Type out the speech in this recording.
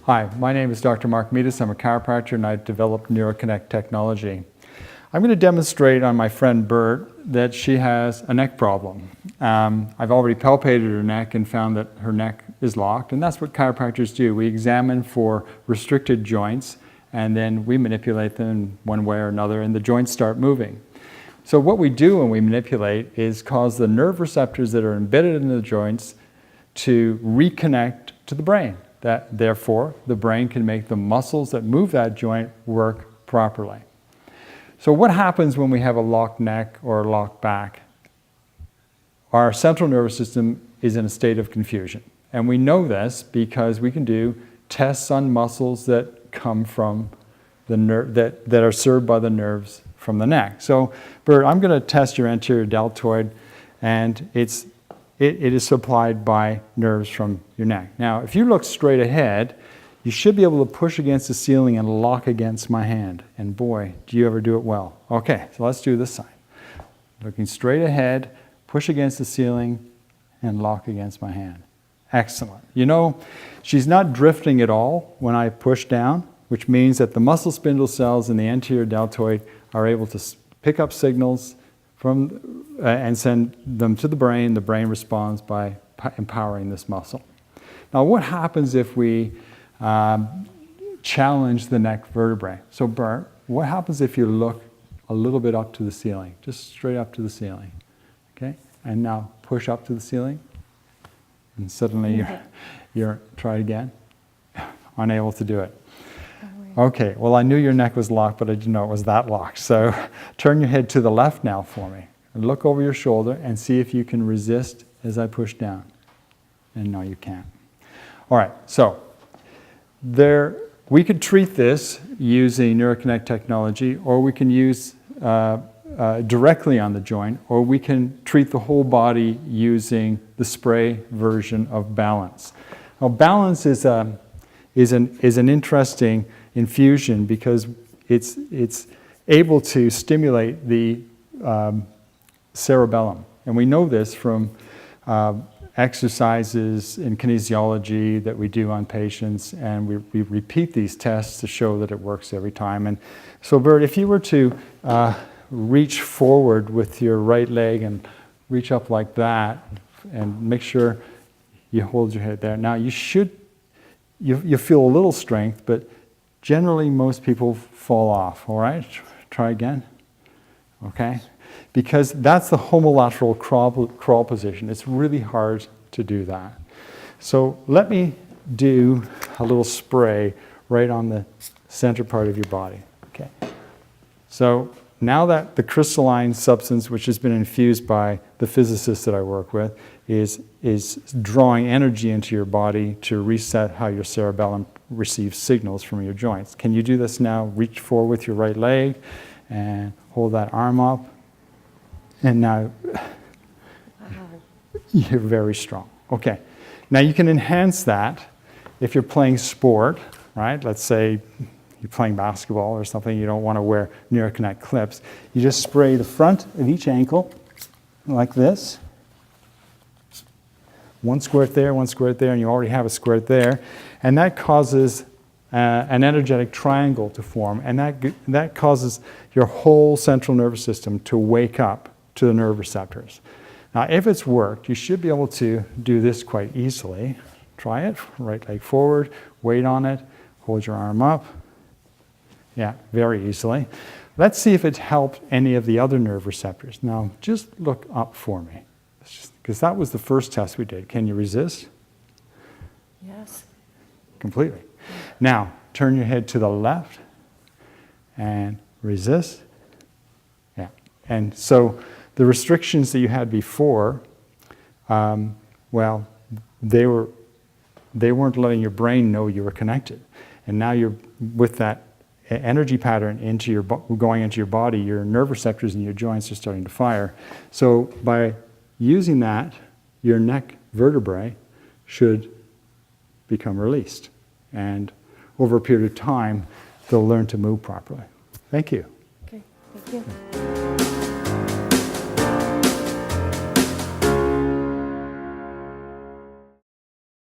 Hi, my name is Dr. Mark Meadus. I'm a chiropractor and I developed NeuroConnect technology. I'm going to demonstrate on my friend Bert that she has a neck problem. I've already palpated her neck and found that her neck is locked, and that's what chiropractors do. We examine for restricted joints and then we manipulate them one way or another and the joints start moving. So what we do when we manipulate is cause the nerve receptors that are embedded in the joints to reconnect to the brain. Therefore, the brain can make the muscles that move that joint work properly. So what happens when we have a locked neck or a locked back? Our central nervous system is in a state of confusion. And we know this because we can do tests on muscles that come from the nerve, that are served by the nerves from the neck. So, Bert, I'm going to test your anterior deltoid, and it is supplied by nerves from your neck. Now, if you look straight ahead, you should be able to push against the ceiling and lock against my hand. And boy, do you ever do it well. Okay, so let's do this side. Looking straight ahead, push against the ceiling, and lock against my hand. Excellent. You know, she's not drifting at all when I push down, which means that the muscle spindle cells in the anterior deltoid are able to pick up signals from and send them to the brain. The brain responds by empowering this muscle. Now, what happens if we challenge the neck vertebrae? So, Bert, what happens if you look a little bit up to the ceiling, just straight up to the ceiling? Okay, and now push up to the ceiling, and suddenly you're try again, unable to do it. Okay, well, I knew your neck was locked, but I didn't know it was that locked. So turn your head to the left now for me. And look over your shoulder and see if you can resist as I push down. And no, you can't. All right, so we could treat this using NeuroConnect technology, or we can use directly on the joint, or we can treat the whole body using the spray version of Balance. Now, Balance is an interesting infusion because it's able to stimulate the cerebellum. And we know this from exercises in kinesiology that we do on patients, and we repeat these tests to show that it works every time. And so, Bert, if you were to reach forward with your right leg and reach up like that, and make sure you hold your head there. Now, you feel a little strength, but generally most people fall off, all right? Try again, okay? Because that's the homolateral crawl position. It's really hard to do that. So let me do a little spray right on the center part of your body, okay? So now that the crystalline substance, which has been infused by the physicists that I work with, is drawing energy into your body to reset how your cerebellum receives signals from your joints. Can you do this now? Reach forward with your right leg and hold that arm up. And now you're very strong. Okay. Now you can enhance that if you're playing sport, right? Let's say you're playing basketball or something, you don't want to wear NeuroConnect clips. You just spray the front of each ankle like this. One squirt there, and you already have a squirt there. And that causes an energetic triangle to form, and that causes your whole central nervous system to wake up to the nerve receptors. Now, if it's worked, you should be able to do this quite easily. Try it, right leg forward, weight on it, hold your arm up. Yeah, very easily. Let's see if it's helped any of the other nerve receptors. Now, just look up for me, because that was the first test we did. Can you resist? Yes. Completely. Now, turn your head to the left and resist. Yeah. And so the restrictions that you had before, well, they weren't letting your brain know you were connected. And now you're with that energy pattern going into your body, your nerve receptors in your joints are starting to fire. So by using that, your neck vertebrae should become released. And over a period of time, they'll learn to move properly. Thank you. Okay, thank you.